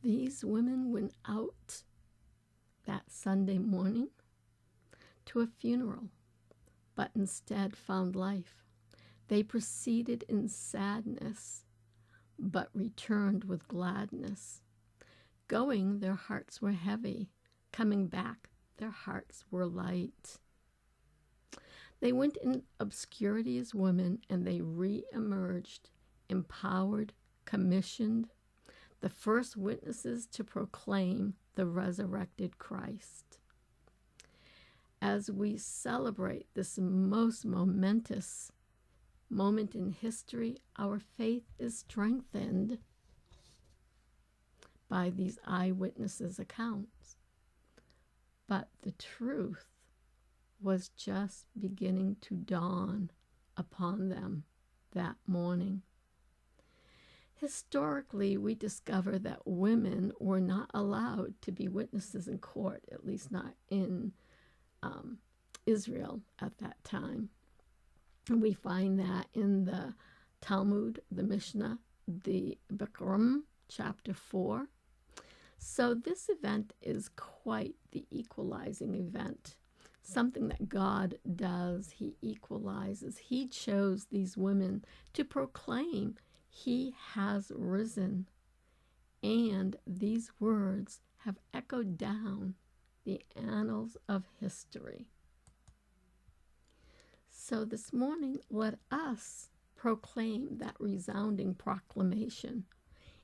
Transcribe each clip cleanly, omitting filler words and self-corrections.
These women went out that Sunday morning to a funeral, but instead found life. They proceeded in sadness, but returned with gladness. Going, their hearts were heavy. Coming back, their hearts were light. They went in obscurity as women, and they re-emerged, empowered, commissioned, the first witnesses to proclaim the resurrected Christ. As we celebrate this most momentous moment in history, our faith is strengthened by these eyewitnesses' accounts. But the truth was just beginning to dawn upon them that morning. Historically, we discover that women were not allowed to be witnesses in court, at least not in Israel at that time. And we find that in the Talmud, the Mishnah, the Bikram, chapter 4. So this event is quite the equalizing event, something that God does. He equalizes. He chose these women to proclaim He has risen. And these words have echoed down the annals of history. So this morning, let us proclaim that resounding proclamation.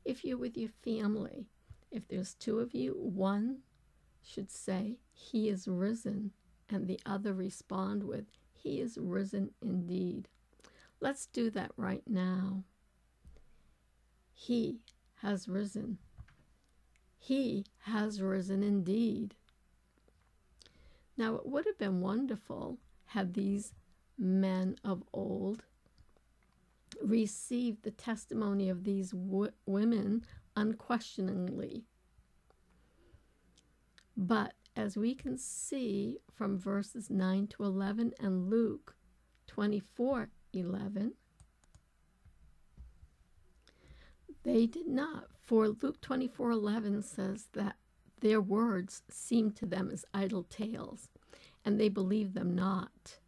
If you're with your family, if there's two of you, one should say, He is risen, and the other respond with, He is risen indeed. Let's do that right now. He has risen. He has risen indeed. Now, it would have been wonderful had these men of old received the testimony of these women unquestioningly. But as we can see from verses 9 to 11 and Luke 24:11, they did not. For Luke 24:11 says that their words seemed to them as idle tales, and they believed them not.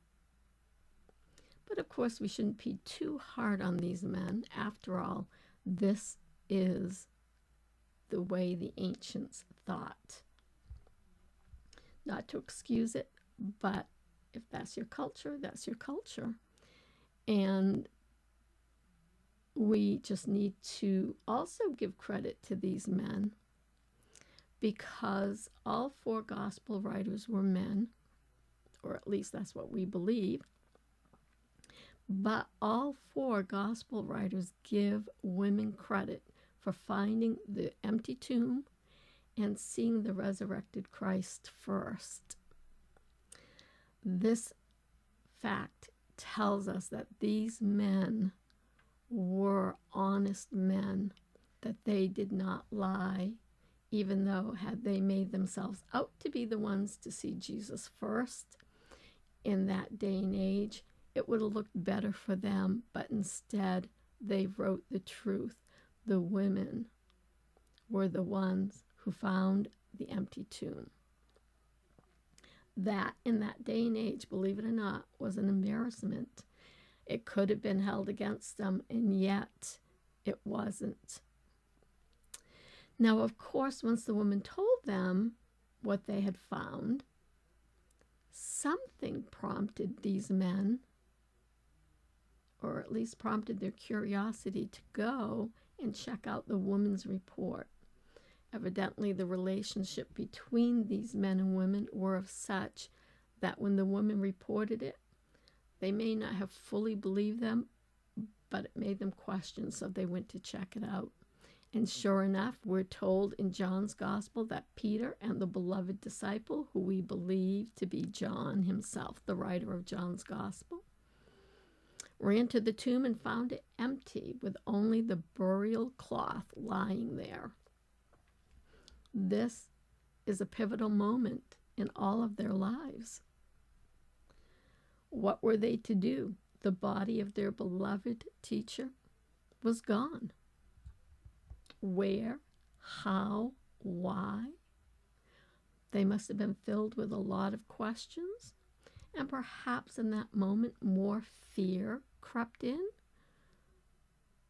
But of course, we shouldn't be too hard on these men. After all, this is the way the ancients thought. Not to excuse it, but if that's your culture, that's your culture. And we just need to also give credit to these men, because all four gospel writers were men, or at least that's what we believe. But all four gospel writers give women credit for finding the empty tomb and seeing the resurrected Christ first. This fact tells us that these men were honest men, that they did not lie, even though had they made themselves out to be the ones to see Jesus first in that day and age, it would have looked better for them, but instead they wrote the truth. The women were the ones who found the empty tomb. That, in that day and age, believe it or not, was an embarrassment. It could have been held against them, and yet it wasn't. Now, of course, once the woman told them what they had found, something prompted these men, or at least prompted their curiosity to go and check out the woman's report. Evidently, the relationship between these men and women were of such that when the woman reported it, they may not have fully believed them, but it made them question, so they went to check it out. And sure enough, we're told in John's Gospel that Peter and the beloved disciple, who we believe to be John himself, the writer of John's Gospel, ran to the tomb and found it empty, with only the burial cloth lying there. This is a pivotal moment in all of their lives. What were they to do? The body of their beloved teacher was gone. Where? How? Why? They must have been filled with a lot of questions, and perhaps in that moment more fear crept in,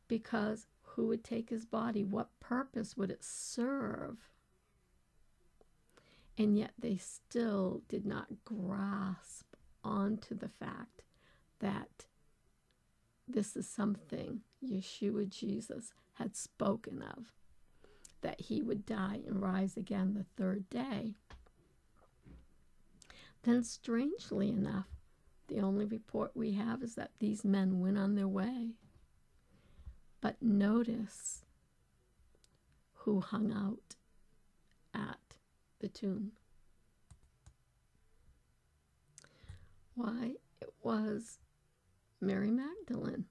because who would take his body? What purpose would it serve? And yet they still did not grasp onto the fact that this is something Yeshua Jesus had spoken of, that he would die and rise again the third day. Then, strangely enough, the only report we have is that these men went on their way. But notice who hung out at the tomb. Why? It was Mary Magdalene,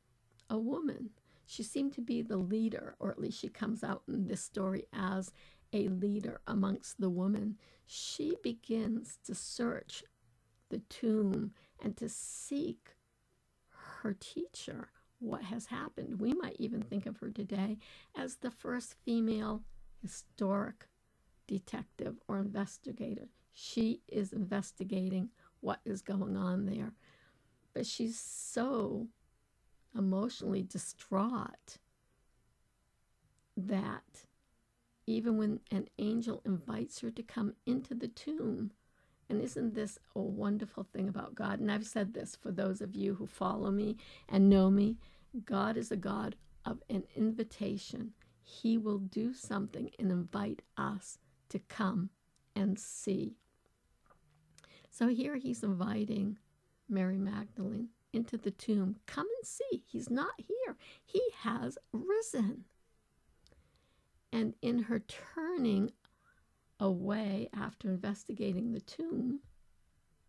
a woman. She seemed to be the leader, or at least she comes out in this story as a leader amongst the women. She begins to search the tomb and to seek her teacher. What has happened? We might even think of her today as the first female historic detective or investigator. She is investigating what is going on there. But she's so emotionally distraught that even when an angel invites her to come into the tomb, and isn't this a wonderful thing about God? And I've said this for those of you who follow me and know me, God is a God of an invitation. He will do something and invite us to come and see. So here he's inviting Mary Magdalene into the tomb. Come and see. He's not here. He has risen. And in her turning away after investigating the tomb,